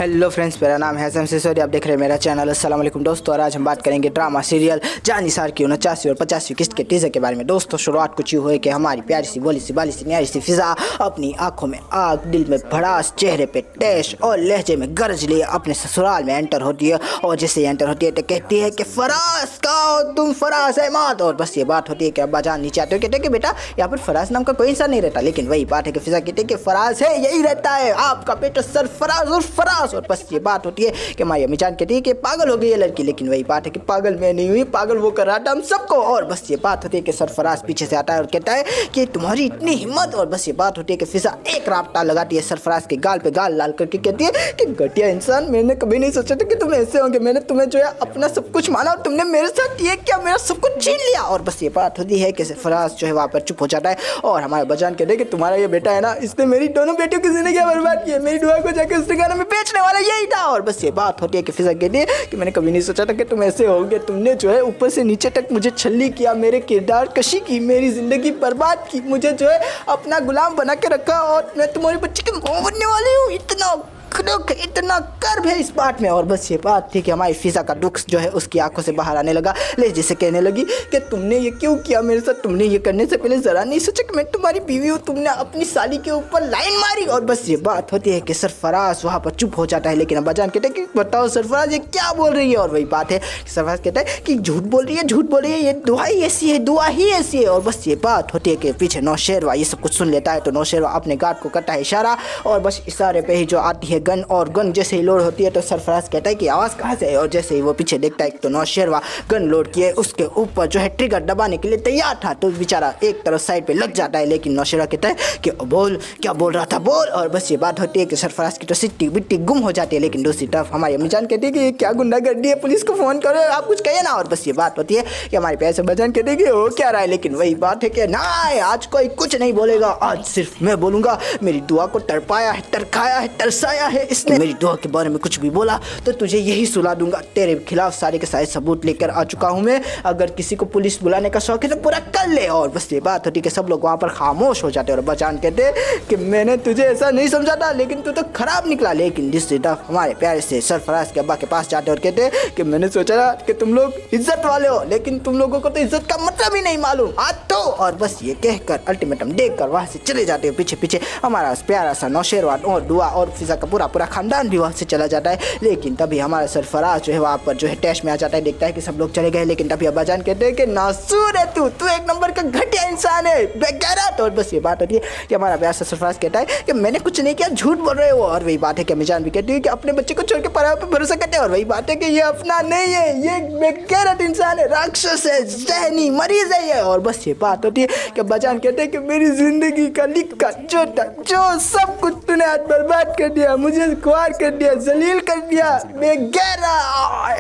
Hello friends, मेरा नाम है हसन सिसोदी। आप देख रहे हैं मेरा चैनल। अस्सलाम वालेकुम दोस्तों। और आज हम बात करेंगे ड्रामा सीरियल जान निसार की 49वीं और 50वीं किस्त के टीजर के बारे में। दोस्तों, शुरुआत कुछ यूँ हुई कि हमारी प्यारी सी बोली सी बाली सी न्यारी सी फिजा अपनी आंखों में आग, दिल में भड़ास, चेहरे पे टैश और लहजे में गरज लिए अपने ससुराल में एंटर होती है। और जैसे ही एंटर होती है तो कहती है कि फराज कहो तुम, फराज अहमद। और बस ये बात होती है कि अब्बा जान नीचे आते हो, कहते हैं कि बेटा यहाँ पर फराज नाम का कोई इंसान नहीं रहता। लेकिन वही बात है कि फिजा कहती है कि फराज है, यही रहता है, आपका बेटा सरफराज और फराज। और बस ये बात होती है कि हमारी अम्मी जान कहती है कि पागल हो गई है लड़की। लेकिन वही बात है कि पागल मैं नहीं हुई, पागल वो कर रहा था हम सबको। और बस ये बात होती है कि सरफराज पीछे से आता है और कहता है कि तुम्हारी इतनी हिम्मत। और बस ये बात होती है कि फिजा एक रापटा लगाती है सरफराज के गाल पे गाल लाल करके कहती है कि घटिया इंसान, मैंने कभी नहीं सोचा था कि तुम ऐसे होंगे। मैंने तुम्हें जो है अपना सब कुछ माना और तुमने मेरे साथ ये क्या, मेरा सब कुछ छीन लिया। और बस ये बात होती है कि सरफराज जो है वहाँ पर चुप हो जाता है। और हमारे बजान कहते हैं कि तुम्हारा ये बेटा है ना, इसने मेरी दोनों बेटियों की जिंदगी बर्बाद की है। मेरी दुआ को जाकर उसने गाना में बेचने वाला यही था। और बस ये बात होती है कि फिजा कहती है कि मैंने कभी नहीं सोचा था कि तुम ऐसे होगे। तुमने जो है ऊपर से नीचे तक मुझे छल्ली किया, मेरे किरदार कशी की, मेरी जिंदगी बर्बाद की, मुझे जो है अपना गुलाम बना के रखा। और मैं तुम्हारी बच्ची की मां बनने वाली हूँ। इतना कर्व है इस बात में। और बस ये बात थी कि हमारी फिजा का दुख जो है उसकी आंखों से बाहर आने लगा। ले जैसे कहने लगी कि तुमने ये क्यों किया मेरे साथ, तुमने ये करने से पहले जरा नहीं सोचा कि मैं तुम्हारी बीवी हूँ, तुमने अपनी साली के ऊपर लाइन मारी। और बस ये बात होती है कि सरफराज वहाँ पर चुप हो जाता है। लेकिन अब बजान कहते हैं कि बताओ सरफराज ये क्या बोल रही है। और वही बात है कि सरफराज कहता है कि झूठ बोल रही है, झूठ बोल रही है, ये दुआ ही ऐसी है, दुआ ही ऐसी है। और बस ये बात होती है कि पीछे नौशेरवा ये सब कुछ सुन लेता है। तो नौशेरवा अपने गार्ड को करता है इशारा और बस इशारे पे ही जो आती है गन। और गन जैसे ही लोड होती है तो सरफराज कहता है कि आवाज़ कहाँ से है। और जैसे ही वो पीछे देखता है तो नौशेरवा गन लोड किए उसके ऊपर जो है ट्रिगर दबाने के लिए तैयार था। तो बेचारा एक तरफ साइड पे लग जाता है। लेकिन नौशेरवा कहता है कि बोल, क्या बोल रहा था बोल। और बस ये बात होती है कि सरफराज की तो सिट्टी बिट्टी गुम हो जाती है। लेकिन दूसरी तरफ हमारी अम्मी जान कहती है कि ये क्या गुंडागर्दी है, पुलिस को फ़ोन करो, आप कुछ कहिए ना। और बस ये बात होती है कि हमारे पैसे बजान कहते हैं कि हो क्या रहा है। लेकिन वही बात है कि ना, आज कोई कुछ नहीं बोलेगा, आज सिर्फ मैं बोलूँगा। मेरी दुआ को तड़पाया है, तरखाया है, तरसाया है इसने। मेरी दुआ के बारे में कुछ भी बोला तो तुझे यही सुला दूंगा। तेरे खिलाफ सारे के सारे सबूत लेकर आ चुका हूं मैं। अगर किसी को पुलिस बुलाने का शौक है तो पूरा कर ले। और बस ये बात होती है कि सब लोग वहां पर खामोश हो जाते हैं। और बचान कहते कि मैंने तुझे ऐसा नहीं समझा था, लेकिन तू तो खराब निकला। लेकिन दूसरी तरफ हमारे प्यारे से सरफराज के अब्बा के पास जाते और कहते कि मैंने सोचा था कि तुम लोग इज्जत वाले हो, लेकिन तुम लोगों को तो इज्जत का मतलब ही नहीं मालूम आज तो। और बस ये कहकर अल्टीमेटम देकर वहां से चले जाते हैं। पीछे पीछे हमारा प्यारा सा नौशेरवा और दुआ और फिजा का पूरा खानदान भी वहां से चला जाता है। लेकिन तभी हमारा सरफराज जो है वहाँ पर जो है टैश में आ जाता है, देखता है कि सब लोग चले गए। लेकिन तभी अब्बाजान कहते हैं कि नासूर है तू एक नंबर का घटिया इंसान है, बेगैरत। और बस ये बात होती है कि हमारा प्यारा सा सरफराज कहता है कि मैंने कुछ नहीं किया, झूठ बोल रहे हो। और वही बात है कि अम्मीजान भी कहती है कि अपने बच्चे को छोड़ के पराये पे भरोसा करते हैं। और वही बात है कि ये अपना नहीं है, ये बेगैरत इंसान है, राक्षस है, ज़हनी मरीज है ये। और बस ये बात होती है कि अब्बाजान कहते हैं कि मेरी जिंदगी का लिखा जो सब कुछ तूने आज बर्बाद कर दिया, मुझे ख्वार कर दिया, जलील कर दिया, बेगैरा।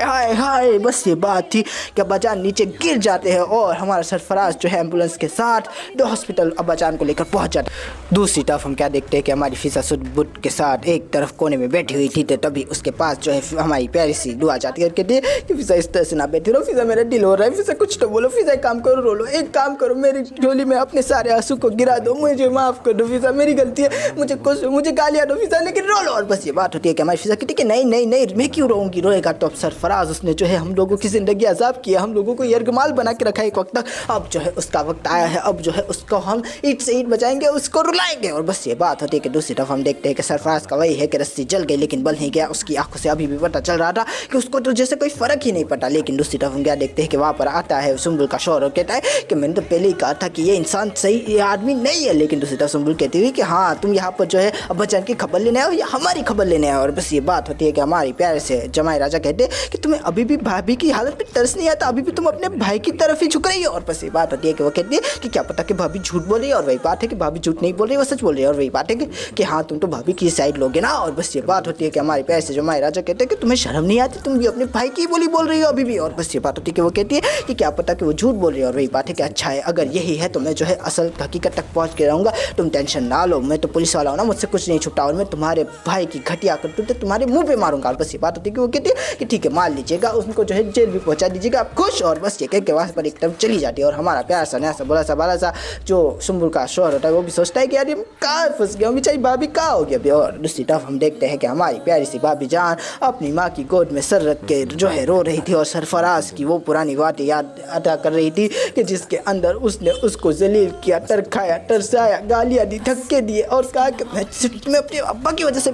हाय हाय। बस ये बात थी कि अब्बाजान नीचे गिर जाते हैं और हमारा सरफराज जो है एम्बुलेंस के साथ दो हॉस्पिटल अब्बाजान को लेकर पहुंच जाता है। दूसरी तरफ हम क्या देखते हैं कि हमारी फिजा सुदबुट के साथ एक तरफ कोने में बैठी हुई थी। तो तभी उसके पास जो है हमारी प्यारी सी दुआ जाती है और कहती है कि फिजा इस तरह से ना बैठी रहो, फिजा मेरा दिल हो रहा है, फिजा कुछ तो बोलो, फिजा एक काम करो, रोलो, एक काम करो, मेरी झोली में अपने सारे आंसू को गिरा दो, मुझे माफ़ कर दो फिजा, मेरी गलती है, मुझे गालियाँ दो फिजा, लेकिन रोलो। और बस ये बात होती है कि हमारी फिजा कहती है कि नहीं नहीं नहीं, मैं क्यों रोऊंगी, रोएगा तो अब सरफराज, उसने जो है हम लोगों की ज़िंदगी अजाब किया, हम लोगों को यरगमाल बना के रखा है एक वक्त तक। अब जो है उसका वक्त आया है, अब जो है उसको हम ईंट से ईंट बजाएंगे, उसको रुलाएंगे। और बस ये बात होती है कि दूसरी तरफ हम देखते हैं कि सरफराज का वही है कि रस्सी जल गई लेकिन बल नहीं गया। उसकी आंखों से अभी भी पता चल रहा था कि उसको तो जैसे कोई फ़र्क ही नहीं पड़ा। लेकिन दूसरी तरफ हम क्या देखते हैं कि वहाँ पर आता है सुम्बुल का शौहर और कहता है कि मैंने तो पहले ही कहा था कि ये इंसान सही, ये आदमी नहीं है। लेकिन दूसरी तरफ सुम्बुल कहती हुई कि हाँ, तुम यहाँ पर जो है अब्बाजान की खबर लेने आओ या हमारी खबर लेने आओ। और बस ये बात होती है कि हमारी प्यारे से जमाई राजा कहते हैं कि तुम्हें अभी भी भाभी की हालत पे तरस नहीं आता, अभी भी तुम अपने भाई की तरफ ही झुक रही हो। और बस ये बात होती है कि वो कहती है कि क्या पता कि भाभी झूठ बोल रही है। और वही बात है कि भाभी झूठ नहीं बोल रही, वो सच बोल रही है। और वही बात है कि हाँ, तुम तो भाभी की साइड लोगे ना। और बस ये बात होती है कि हमारे प्यारे से जमाई राजा कहते हैं कि तुम्हें शर्म नहीं आती, तुम भी अपने भाई की बोली बोल रही हो अभी भी। और बस ये बात होती है कि वो कहती है कि क्या पता कि वो झूठ बोल रही है। और वही बात है कि अच्छा है, अगर यही है तो मैं जो है असल हकीकत तक पहुँच के रहूँगा, तुम टेंशन ना लो, मैं तो पुलिस वाला हूँ ना, मुझसे कुछ नहीं छुपता। और मैं तुम्हारे भाई भाई की घटिया करतूतें तुम्हारे मुंह पे मारूंगा। और बस ये बात होती है कि वो कहती है कि ठीक है मार लीजिएगा, उनको जो है जेल भी पहुंचा दीजिएगा, आप खुश। और बस ये कह के वहाँ पर एकदम चली जाती है। और हमारा प्यार सा नया सा बोला सा बाला सा जो सुंबुल का शोहर होता है वो भी सोचता है कि यार कहाँ फंस गया, बेचारी भाभी कहाँ हो गया अभी। और दूसरी तरफ हम देखते हैं कि हमारी प्यारी सी भाभी जान अपनी माँ की गोद में सर रख के जो है रो रही थी और सरफराज की वो पुरानी बातें याद अदा कर रही थी कि जिसके अंदर उसने उसको जलील किया, तरखाया, तरसाया, गालियाँ दी, धक्के दिए और कहा कि मैं अपने अब्बा की वजह से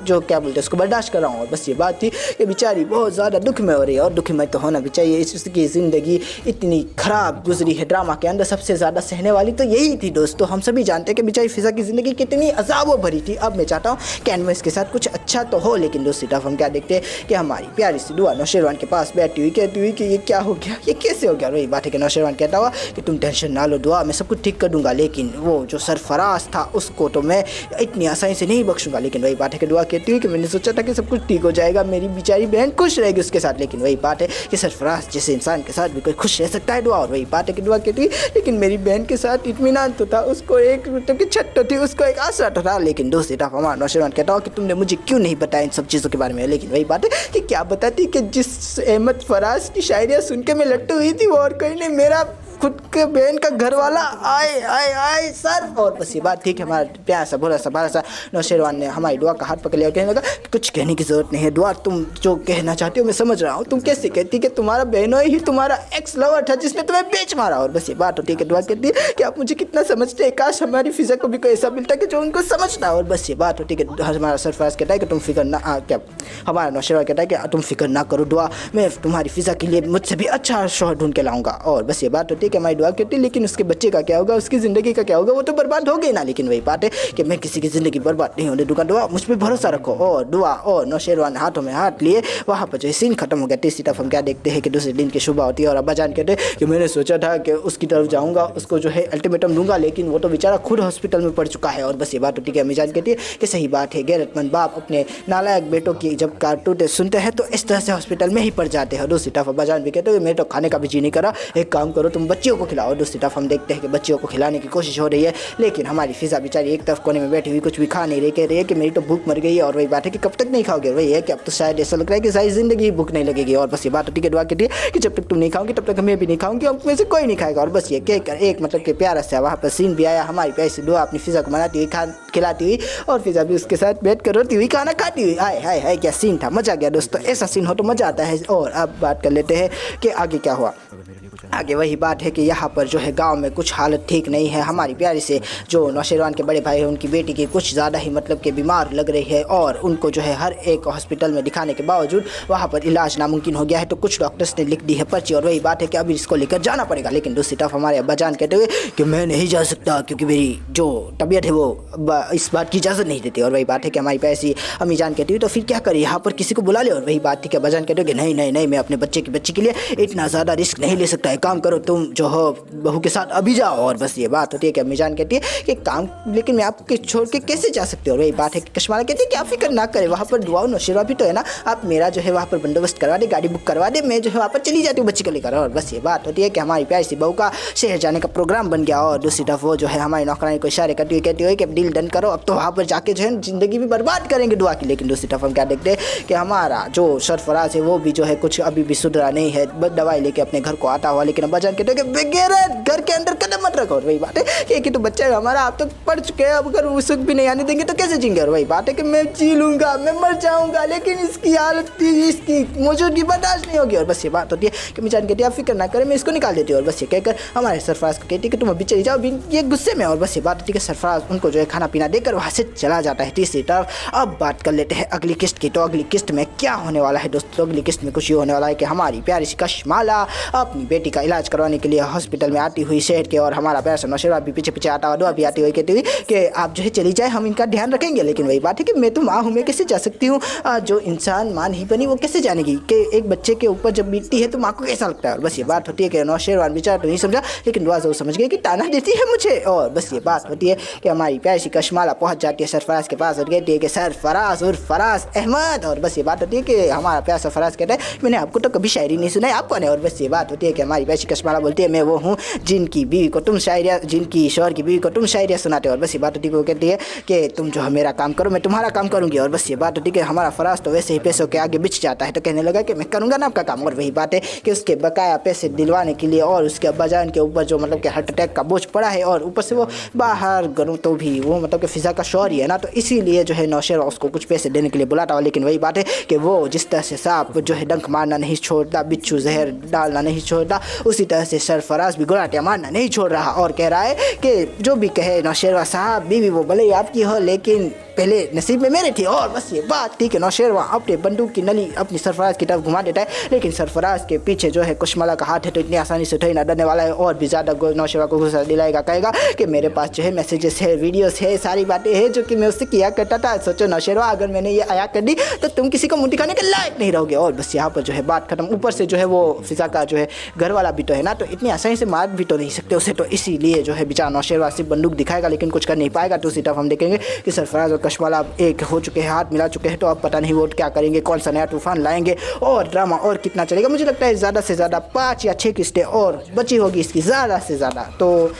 जो क्या बोलते हैं उसको बर्दाश्त कर रहा हूँ। और बस ये बात थी कि बेचारी बहुत ज़्यादा दुख में हो रही है और दुख में तो होना भी चाहिए, इसकी ज़िंदगी इतनी ख़राब गुजरी है। ड्रामा के अंदर सबसे ज़्यादा सहने वाली तो यही थी दोस्तों। हम सभी जानते हैं कि बेचारी फिज़ा की ज़िंदगी कितनी अज़ाबों भरी थी। अब मैं चाहता हूँ कैनवस के साथ कुछ अच्छा तो हो, लेकिन दूसरी तरफ हम क्या देखते हैं कि हमारी प्यारी सी दुआ नौशेरवान के पास बैठी हुई कहती हुई कि ये क्या हो गया, ये कैसे हो गया। वही बात है कि नौशेरवान कहता हुआ कि तुम टेंशन ना लो दुआ, मैं सब कुछ ठीक कर दूंगा, लेकिन वो जो सरफराज था उसको तो मैं इतनी आसानी से नहीं बख्शूंगा। लेकिन वही बात है कि दुआ कहती हुई कि मैंने सोचा था कि सब कुछ ठीक हो जाएगा, मेरी बेचारी बहन खुश रहेगी उसके साथ। लेकिन वही बात है कि सरफराज जैसे इंसान के साथ भी कोई खुश रह सकता है दुआ। और वही बात है कि दुआ कहती है लेकिन मेरी बहन के साथ इत्मीनान तो था, उसको एक मतलब की छत तो थी, उसको एक आसरा तो था। लेकिन दूसरी तरफ हमारा नौशेरवान कहता हो कि तुमने मुझे क्यों नहीं बताया इन सब चीज़ों के बारे में। लेकिन वही बात है कि क्या बताती कि जिस अहमद फराज की शायरियाँ सुन के मैं लट्टू हुई थी वो और कोई नहीं, मेरा खुद के बहन का घर वाला आए आए आए सर। और बस ये बात थी कि हमारा प्यार सा भोला सा बाला सा नौशेरवान ने हमारी दुआ का हाथ पकड़ लिया और कहने लगा कुछ कहने की ज़रूरत नहीं है दुआ, तुम जो कहना चाहती हो मैं समझ रहा हूँ। तुम कैसे कहती कि तुम्हारा बहनों ही तुम्हारा एक्स लवर था जिसने तुम्हें बेच मारा। और बस ये बात होती है कि दुआ कहती है कि आप मुझे कितना समझते हैं, काश हमारी फिज़ा को भी कोई ऐसा मिलता कि जो उनको समझता। और बस ये बात होती है कि हमारा सरफराज कहता है कि तुम फिक्र ना क्या हमारा नौशेरवान कहता है कि तुम फिक्र ना करो दुआ, मैं तुम्हारी फिज़ा के लिए मुझसे भी अच्छा शौहर ढूंढ के लाऊंगा। और बस ये बात होती है कि हमारी दुआ कहती है लेकिन उसके बच्चे का क्या होगा, उसकी ज़िंदगी का क्या होगा, वो तो बर्बाद हो गई ना। लेकिन वही बात है कि मैं किसी की ज़िंदगी बर्बाद नहीं होने दूंगा दुआ, मुझ पर भरोसा रखो। और दुआ और नौशेरवान हाथों में हाथ लिए वहाँ पर जो सीन खत्म हो गया। तीसरी तरफ हम क्या देखते हैं कि दूसरे दिन की सुबह होती है और अब्बा जान कहते हैं कि मैंने सोचा था कि उसकी तरफ जाऊँगा, उसको जो है अल्टीमेटम दूंगा, लेकिन वो तो बेचारा खुद हॉस्पिटल में पड़ चुका है। और बस ये बात होती है कि अम्मी जान कहती है कि सही बात है, गैरतमंद बाप अपने नालायक बेटों की जब कारतूतें सुनते हैं तो इस तरह से हॉस्पिटल में ही पड़ जाते हैं। दूसरी तरफ अब्बा जान भी कहते हैं मेरे तो खाने का भी जी नहीं करा, एक काम करो तुम बच्चियों को खिलाओ। दूसरी तरफ हम देखते हैं कि बच्चियों को खिलाने की कोशिश हो रही है, लेकिन हमारी फिज़ा बेचारी एक तरफ कोने में बैठी हुई कुछ भी खा नहीं रही, कह रही है कि मेरी तो भूख मर गई है। और वही बात है कि कब तक नहीं खाओगे, वही है कि अब तो शायद ऐसा लग रहा है कि सारी ज़िंदगी भूख नहीं लगेगी। और बस ये बात होती है दुआ कहती है कि जब तक तुम नहीं खाओगी तब तक मैं भी नहीं खाऊंगी, अब में से कोई नहीं खाएगा। और बस ये कहकर एक मतलब कि प्यारा सा वहाँ पर सीन भी आया, हमारी प्यारी सी दुआ अपनी फिज़ा को मनाती हुई खिलाती हुई और फिज़ा भी उसके साथ बैठ कर रोती हुई खाना खाती हुई। हाय हाय हाय क्या सीन था, मज़ा आ गया दोस्तों, ऐसा सीन हो तो मज़ा आता है। और अब बात कर लेते हैं कि आगे क्या हुआ। आगे वही बात है कि यहाँ पर जो है गांव में कुछ हालत ठीक नहीं है। हमारी प्यारी से जो नौशेरवान के बड़े भाई हैं उनकी बेटी की कुछ ज़्यादा ही मतलब कि बीमार लग रही है और उनको जो है हर एक हॉस्पिटल में दिखाने के बावजूद वहाँ पर इलाज नामुमकिन हो गया है। तो कुछ डॉक्टर्स ने लिख दी है पर्ची और वही बात है कि अभी इसको लेकर जाना पड़ेगा। लेकिन दूसरी तरफ हमारे अब्बा जान कहते हुए कि मैं नहीं जा सकता क्योंकि मेरी जो तबीयत है वो इस बात की इजाज़त नहीं देती। और वही बात है कि हमारी पैसी अम्मी जान कहती हुई तो फिर क्या करें, यहाँ पर किसी को बुला ले। और वही बात थी कि अब्बा जान कहते हुए कि नहीं नहीं नहीं, मैं अपने बच्चे के लिए इतना ज़्यादा रिस्क नहीं ले सकता है, काम करो तुम जो हो बहू के साथ अभी जाओ। और बस ये बात होती है कि अम्मी जान कहती है कि काम, लेकिन मैं आपको छोड़ के कैसे जा सकती हूँ। और वही बात है कि कश्माला कहती है कि आप फिक्र ना करें, वहाँ पर दुआ नौशेरवा भी तो है ना, आप मेरा जो है वहाँ पर बंदोबस्त करवा दे, गाड़ी बुक करवा दे, मैं जो है वहाँ पर चली जाती हूँ बच्ची को लेकर। और बस ये बात होती है कि हमारी प्यारी सी बहू का शहर जाने का प्रोग्राम बन गया। और दूसरी तरफ वो जो है हमारी नौकरानी को इशारे करती हुई कहती हुई कि अब डील डन करो, अब तो वहाँ पर जाके जो है ज़िंदगी भी बर्बाद करेंगे दुआ की। लेकिन दूसरी तरफ हम क्या देखते हैं कि हमारा जो सरफराज है वो भी जो है कुछ अभी भी सुधरा नहीं है, बस दवाई लेके अपने घर को आता हुआ। लेकिन अब्बा जान कहते हैं कि बेगैरत घर के अंदर कदम मत रखो। और वही बात है कि तो बच्चा है हमारा, आप तो पढ़ चुके हैं, अब अगर वो सुख भी नहीं आने देंगे तो कैसे जिएंगे। और वही बात है कि मैं जी लूँगा, मैं मर जाऊँगा, लेकिन इसकी हालत इसकी मौजूदगी बर्दाश्त नहीं होगी। और बस ये बात होती है कि मिजान कहती है आप फिक्र ना करें, मैं इसको निकाल देती हूँ। और बस ये कहकर हमारे सरफराज को कहती है कि तुम अभी चली जाओ, अभी ये गुस्से में। और बस ये बात होती है कि सरफराज उनको जो है खाना पीना देकर वहाँ से चला जाता है। तीसरी तरफ अब बात कर लेते हैं अगली किस्त की। तो अगली किस्त में क्या होने वाला है दोस्तों, अगली किस्त में कुछ ये होने वाला है कि हमारी प्यारी सी कश्माला अपनी बेटी का इलाज करवाने के लिए हॉस्पिटल में आती हुई शहर के, और हमारा प्यारा सा नौशेरवा भी पीछे पीछे आता हुआ, दुआ भी आती हुई कहती हुई कि आप जो है चली जाए, हम इनका ध्यान रखेंगे। लेकिन वही बात है कि मैं तो माँ हूँ, मैं कैसे जा सकती हूँ, जो इंसान माँ नहीं बनी वो कैसे जानेगी कि एक बच्चे के ऊपर जब बीतती है तो माँ को कैसा लगता है। और बस ये बात होती है कि नौशेरवान बेचारा तो नहीं समझा, लेकिन दुआ जरूर समझ गई कि ताना देती है मुझे। और बस ये बात होती है कि हमारी प्यारी सी कश्माला पहुँच जाती है सरफराज के पास और कहती है कि सरफराज और फराज अहमद। और बस ये बात होती है कि हमारा प्यारा सरफराज कहता है मैंने आपको तो कभी शायरी नहीं सुनाई, आप कौन है। और बस ये बात होती है कि हमारी हमारी पैसी कश्माला बोलती है मैं वो हूँ जिनकी बीवी को तुम शायरिया, जिनकी शौहर की बीवी को तुम शायरिया सुनाते हो। और बस ये बात होती है, वो कहती है कि तुम जो है मेरा काम करो, मैं तुम्हारा काम करूँगी। और बस ये बात होती है कि हमारा फराज तो वैसे ही पैसों के आगे बिछ जाता है, तो कहने लगा कि मैं करूँगा ना आपका काम। और वही बात है कि उसके बकाया पैसे दिलवाने के लिए और उसके अब्बाजान के ऊपर जो मतलब कि हार्ट अटैक का बोझ पड़ा है, और ऊपर से वो बाहर करूँ तो भी वो मतलब कि फिज़ा का शौहर ही है ना, तो इसीलिए जो है नौशेरा उसको कुछ पैसे देने के लिए बुलाता हुआ। लेकिन वही बात है कि वो जिस तरह से सांप जो है डंक मारना नहीं छोड़ता, बिच्छू जहर डालना नहीं छोड़ता, उसी तरह से सरफराज भी गुलाटियाँ मारना नहीं छोड़ रहा। और कह रहा है कि जो भी कहे नौशेरवा साहब, बीवी वो भले ही आपकी हो लेकिन पहले नसीब में मेरे थी। और बस ये बात थी कि नौशेरवा अपने बंदूक की नली अपनी सरफराज की तरफ घुमा देता है, लेकिन सरफराज के पीछे जो है कुशमाला का हाथ है, तो इतनी आसानी से उठे ना डरने वाला है और भी ज़्यादा नौशेरवा को गुस्सा दिलाएगा। कहेगा कि मेरे पास जो है मैसेजेस है, वीडियोस है, सारी बातें हैं जो कि मैं उससे किया करता था। सोचो नौशेरवा, अगर मैंने ये आया कर दी तो तुम किसी को मुँह दिखाने के लायक नहीं रहोगे। और बस यहाँ पर जो है बात खत्म। ऊपर से जो है वो फिज़ा का जो है घर वाला भी तो है ना, तो इतनी आसानी से मार भी तो नहीं सकते उसे, तो इसीलिए जो है बेचारा नौशेरवा सिर्फ बंदूक दिखाएगा लेकिन कुछ कर नहीं पाएगा। तो उसी तरफ हम देखेंगे कि सरफराज और कश्माला एक हो चुके हैं, हाथ मिला चुके हैं, तो अब पता नहीं वो क्या करेंगे, कौन सा नया तूफान लाएंगे और ड्रामा और कितना चलेगा। मुझे लगता है ज़्यादा से ज़्यादा 5 या 6 किस्तें और बची होगी इसकी, ज़्यादा से ज़्यादा। तो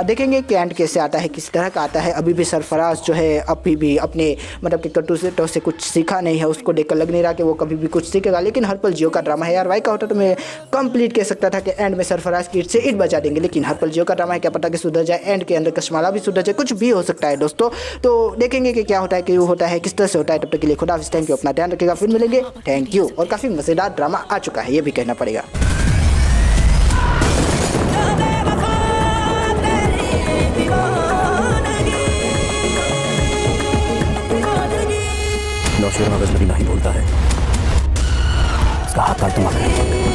देखेंगे कि एंड कैसे आता है, किस तरह का आता है। अभी भी सरफराज जो है अभी भी अपने मतलब कि कटुसों से कुछ सीखा नहीं है, उसको देखकर लग नहीं रहा कि वो कभी भी कुछ सीखेगा। लेकिन हर पल जियो का ड्रामा है यार, भाई का होता तो मैं कंप्लीट कह सकता था कि एंड में सरफराज की ईंट से ईंट बचा देंगे, लेकिन हर पल जियो का ड्रामा है, क्या पता कि सुधर जाए, एंड के अंदर कश्माला भी सुधर जाए, कुछ भी हो सकता है दोस्तों। तो देखेंगे कि क्या होता है, क्यों होता है, किस तरह से होता है। तब तक के लिए खुदा हाफिज़, थैंक यू, अपना ध्यान रखिएगा, फिर मिलेंगे, थैंक यू। और काफ़ी मज़ेदार ड्रामा आ चुका है, ये भी कहना पड़ेगा। नौशेरवा कभी नहीं बोलता है, इसका हाथ काट तुम्हारे